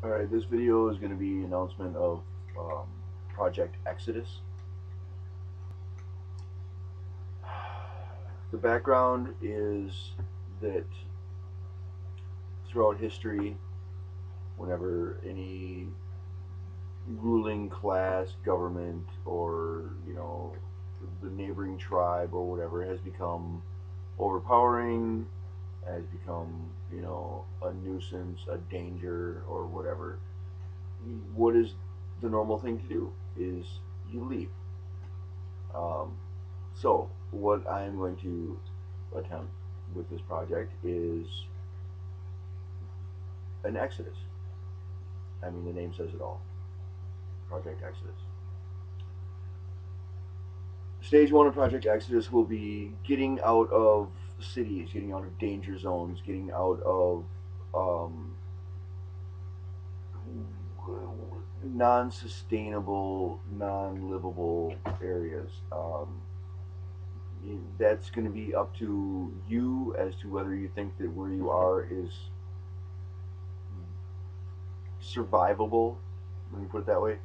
Alright, this video is going to be an announcement of um, Project Exodus. The background is that throughout history, whenever any ruling class, government, or the neighboring tribe or whatever has become overpowering, has become a nuisance, a danger, or whatever, what is the normal thing to do? Is you leave. Um, so, what I'm going to attempt with this project is an exodus. I mean, the name says it all. Project Exodus. Stage one of Project Exodus will be getting out of cities, getting out of danger zones, getting out of um, non-sustainable, non-livable areas. That's going to be up to you as to whether you think that where you are is survivable. Let me put it that way.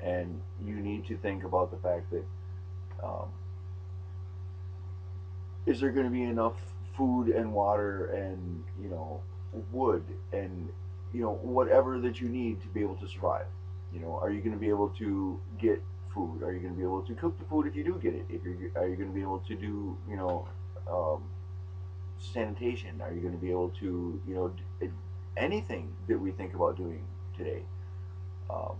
And you need to think about the fact that um, is there going to be enough food and water and wood and whatever that you need to be able to survive. Are you going to be able to get food? Are you going to be able to cook the food if you do get it? If you're, are you going to be able to do um, sanitation? Are you going to be able to anything that we think about doing today? Um,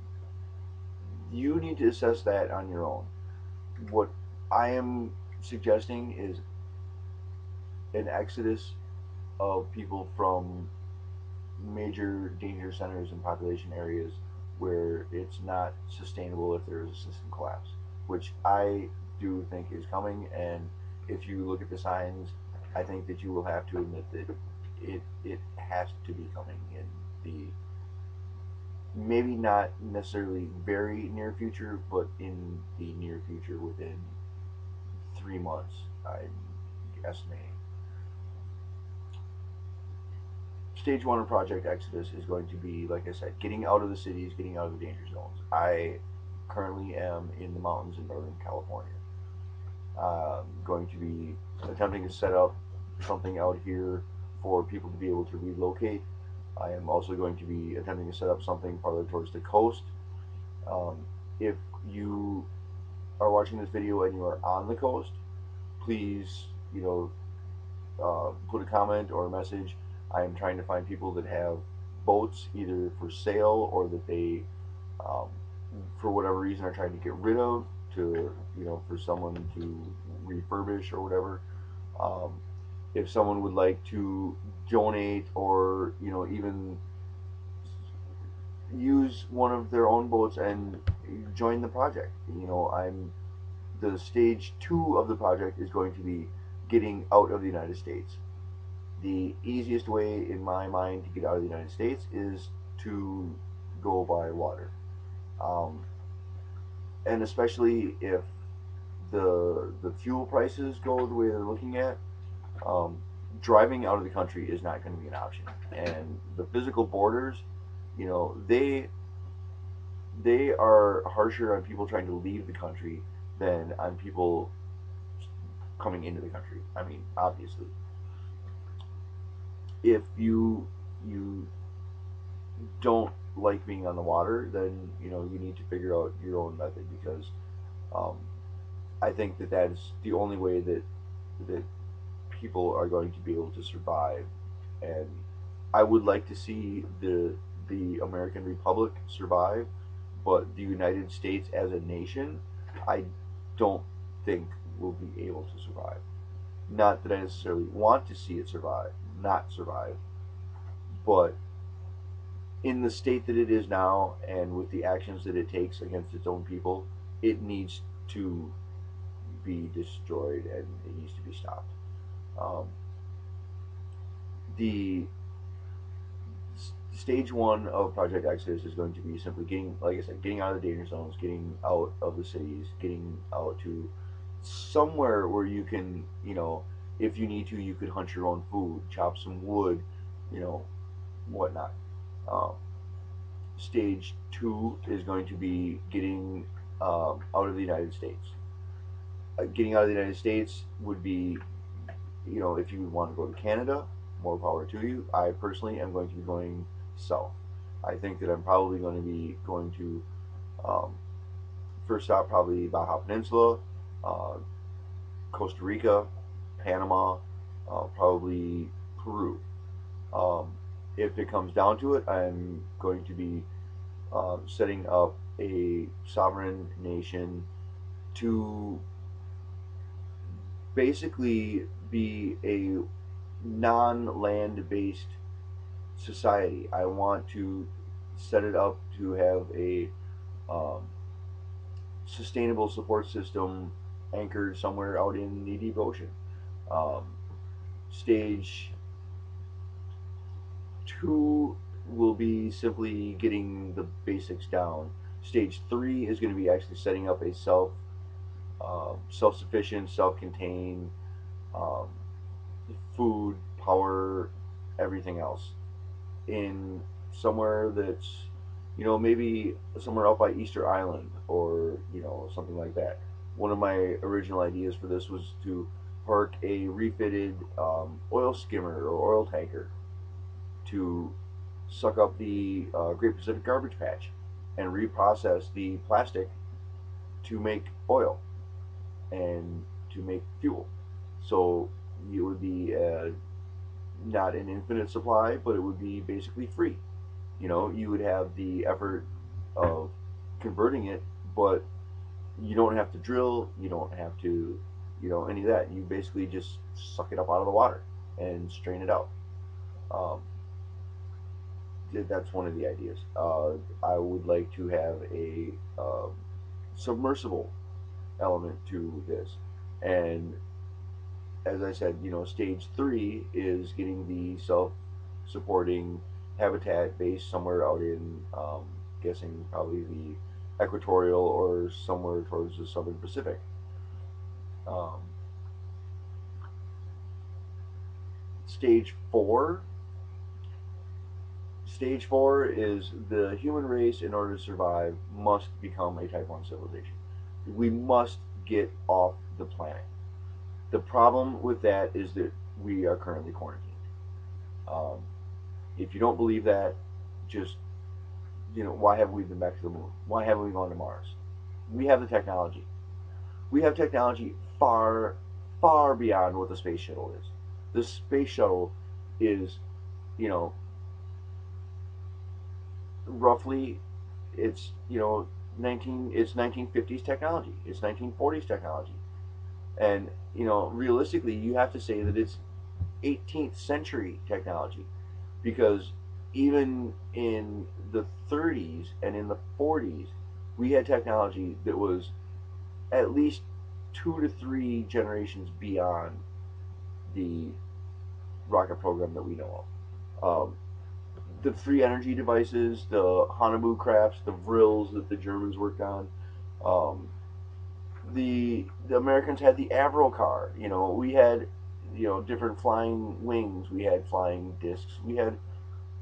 you need to assess that on your own. What I am suggesting is an exodus of people from major danger centers and population areas where it's not sustainable if there is a system collapse, which I do think is coming. And if you look at the signs, I think that you will have to admit that it has to be coming in the maybe not necessarily very near future, but in the near future within 3 months, I'm estimating. Stage one of Project Exodus is going to be, like I said, getting out of the cities, getting out of the danger zones. I currently am in the mountains in Northern California. Going to be attempting to set up something out here for people to be able to relocate. I am also going to be attempting to set up something farther towards the coast. If you are watching this video and you are on the coast, please, put a comment or a message. I am trying to find people that have boats either for sale or that they, um, for whatever reason, are trying to get rid of to, for someone to refurbish or whatever. Um, if someone would like to donate or, even use one of their own boats and join the project, the stage two of the project is going to be getting out of the United States. The easiest way in my mind to get out of the United States is to go by water. Um, and especially if the fuel prices go the way they're looking at, um, driving out of the country is not going to be an option. And the physical borders, they are harsher on people trying to leave the country than on people coming into the country. I mean, obviously, if you don't like being on the water, then you need to figure out your own method because um, I think that that is the only way that people are going to be able to survive. And I would like to see the American Republic survive, but the United States as a nation, I don't think will be able to survive. Not that I necessarily want to see it survive, not survive, but in the state that it is now and with the actions that it takes against its own people, it needs to be destroyed and it needs to be stopped. Um, the stage one of Project Exodus is going to be simply getting, like I said, getting out of the danger zones, getting out of the cities, getting out to somewhere where you can, if you need to, you could hunt your own food, chop some wood, you know, whatnot. Um, Stage two is going to be getting out of the United States. Getting out of the United States would be, if you want to go to Canada, more power to you. I personally am going to be going south. I think that I'm probably going to be going to, um, first stop, probably Baja Peninsula, uh, Costa Rica, Panama, probably Peru. Um, if it comes down to it, I'm going to be setting up a sovereign nation to basically be a non-land based society. I want to set it up to have a um, sustainable support system anchored somewhere out in the deep ocean. Um, Stage two will be simply getting the basics down. Stage three is going to be actually setting up a self-sufficient, self-contained um, food, power, everything else in somewhere that's, maybe somewhere out by Easter Island, or something like that. One of my original ideas for this was to park a refitted oil skimmer or oil tanker to suck up the Great Pacific Garbage Patch and reprocess the plastic to make oil and to make fuel. So it would be not an infinite supply, but it would be basically free. You would have the effort of converting it, but you don't have to drill, you don't have to, any of that. You basically just suck it up out of the water and strain it out. Um, that's one of the ideas. I would like to have a submersible element to this, and as I said, stage three is getting the self-supporting habitat base somewhere out in, guessing probably the equatorial or somewhere towards the southern Pacific. Um, stage four. Stage four is the human race, in order to survive, must become a Type 1 civilization. We must get off the planet. The problem with that is that we are currently quarantined. Um, if you don't believe that, just, why haven't we been back to the moon? Why haven't we gone to Mars? We have the technology. We have technology far, far beyond what the space shuttle is. The space shuttle is, you know, roughly, it's, 1950s technology. It's 1940s technology. And, realistically, you have to say that it's 18th century technology, because even in the 30s and in the 40s, we had technology that was at least 2 to 3 generations beyond the rocket program that we know of. The free energy devices, the Hanabu crafts, the Vrills that the Germans worked on. Um, the Americans had the Avro car. We had different flying wings. We had flying discs. We had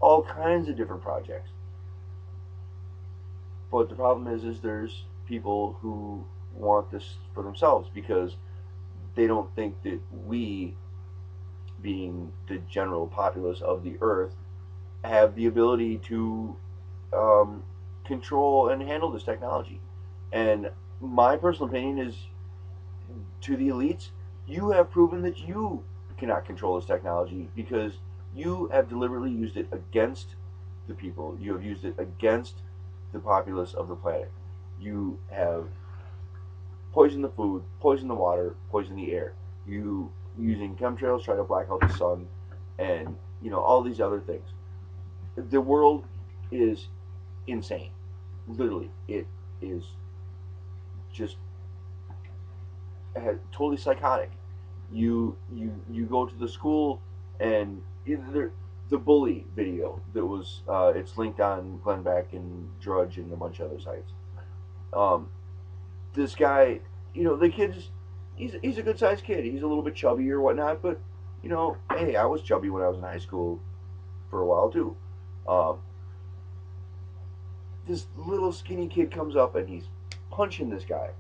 all kinds of different projects. But the problem is there's people who want this for themselves, because they don't think that we, being the general populace of the earth, have the ability to um, control and handle this technology. And my personal opinion is, to the elites, you have proven that you cannot control this technology, because you have deliberately used it against the people. You have used it against the populace of the planet. You have poisoned the food, poisoned the water, poisoned the air. You using chemtrails try to black out the sun, and all these other things. The world is insane. Literally, it is just totally psychotic. You go to the school, and either the bully video that was it's linked on Glenn Beck and Drudge and a bunch of other sites. Um, this guy, the kid's he's a good sized kid. He's a little bit chubby or whatnot, but hey, I was chubby when I was in high school for a while too. Um, this little skinny kid comes up and he's punching this guy,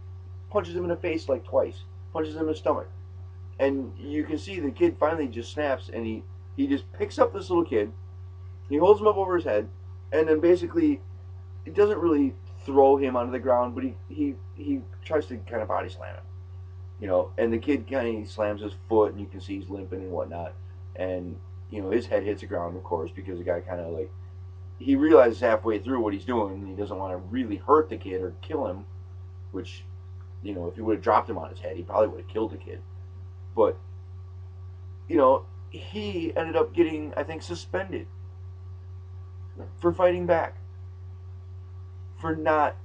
punches him in the face like twice, punches him in the stomach, and you can see the kid finally just snaps, and he just picks up this little kid, he holds him up over his head, and then basically it doesn't really throw him onto the ground, but he tries to kind of body slam him, and the kid kind of slams his foot, and you can see he's limping and whatnot, and his head hits the ground, of course, because the guy kind of like he realizes halfway through what he's doing, and he doesn't want to really hurt the kid or kill him, which if he would have dropped him on his head, he probably would have killed the kid. But he ended up getting, I think, suspended for fighting back, for not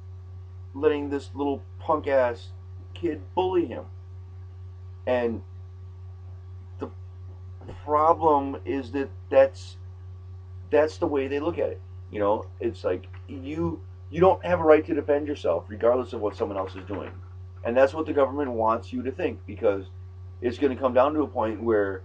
letting this little punk ass kid bully him. And the problem is that that's the way they look at it. It's like you don't have a right to defend yourself regardless of what someone else is doing. And that's what the government wants you to think, because it's going to come down to a point where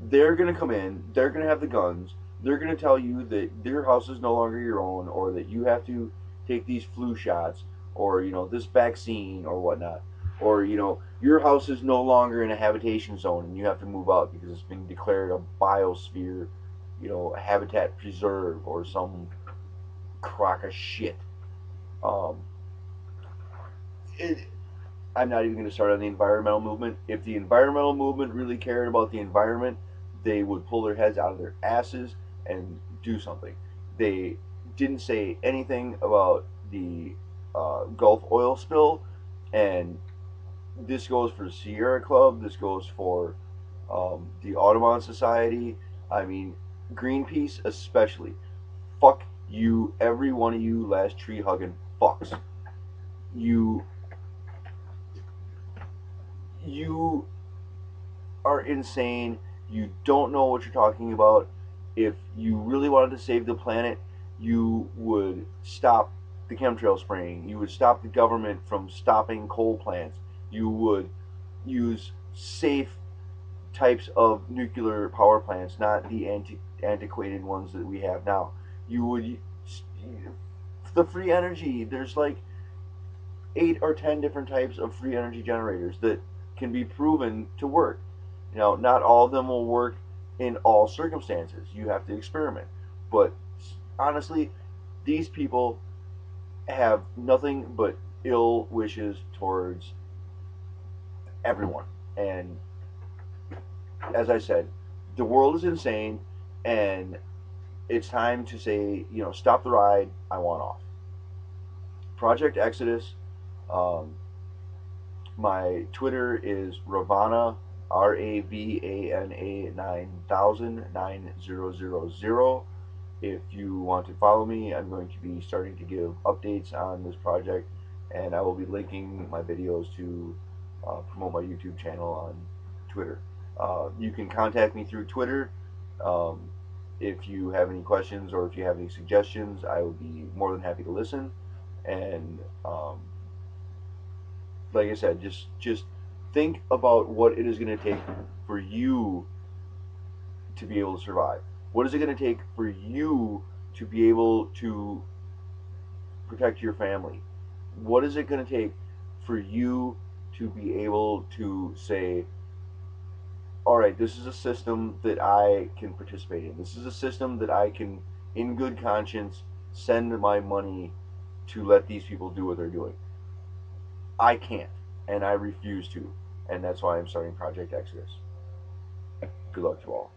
they're going to come in, they're going to have the guns, they're going to tell you that your house is no longer your own, or that you have to take these flu shots, or this vaccine or whatnot, or your house is no longer in a habitation zone and you have to move out because it's been declared a biosphere, a habitat preserve or some crock of shit. Um, it, I'm not even going to start on the environmental movement. If the environmental movement really cared about the environment, they would pull their heads out of their asses and do something. They didn't say anything about the Gulf oil spill, and this goes for Sierra Club, this goes for the Audubon Society, I mean, Greenpeace especially. Fuck you, every one of you last tree hugging fucks. You are insane. You don't know what you're talking about. If you really wanted to save the planet, you would stop the chemtrail spraying. You would stop the government from stopping coal plants. You would use safe types of nuclear power plants, not the antiquated ones that we have now. You would the free energy. There's like 8 or 10 different types of free energy generators that can be proven to work. Not all of them will work in all circumstances. You have to experiment. But honestly, these people have nothing but ill wishes towards everyone. And as I said, the world is insane, and it's time to say, stop the ride, I want off. Project Exodus. My Twitter is Ravana, RAVANA 9000. If you want to follow me, I'm going to be starting to give updates on this project, and I will be linking my videos to promote my YouTube channel on Twitter. You can contact me through Twitter. If you have any questions or if you have any suggestions, I will be more than happy to listen. And like I said, just think about what it is going to take for you to be able to survive. What is it going to take for you to be able to protect your family? What is it going to take for you to be able to say, all right, this is a system that I can participate in. This is a system that I can, in good conscience, send my money to let these people do what they're doing. I can't, and I refuse to, and that's why I'm starting Project Exodus. Good luck to all.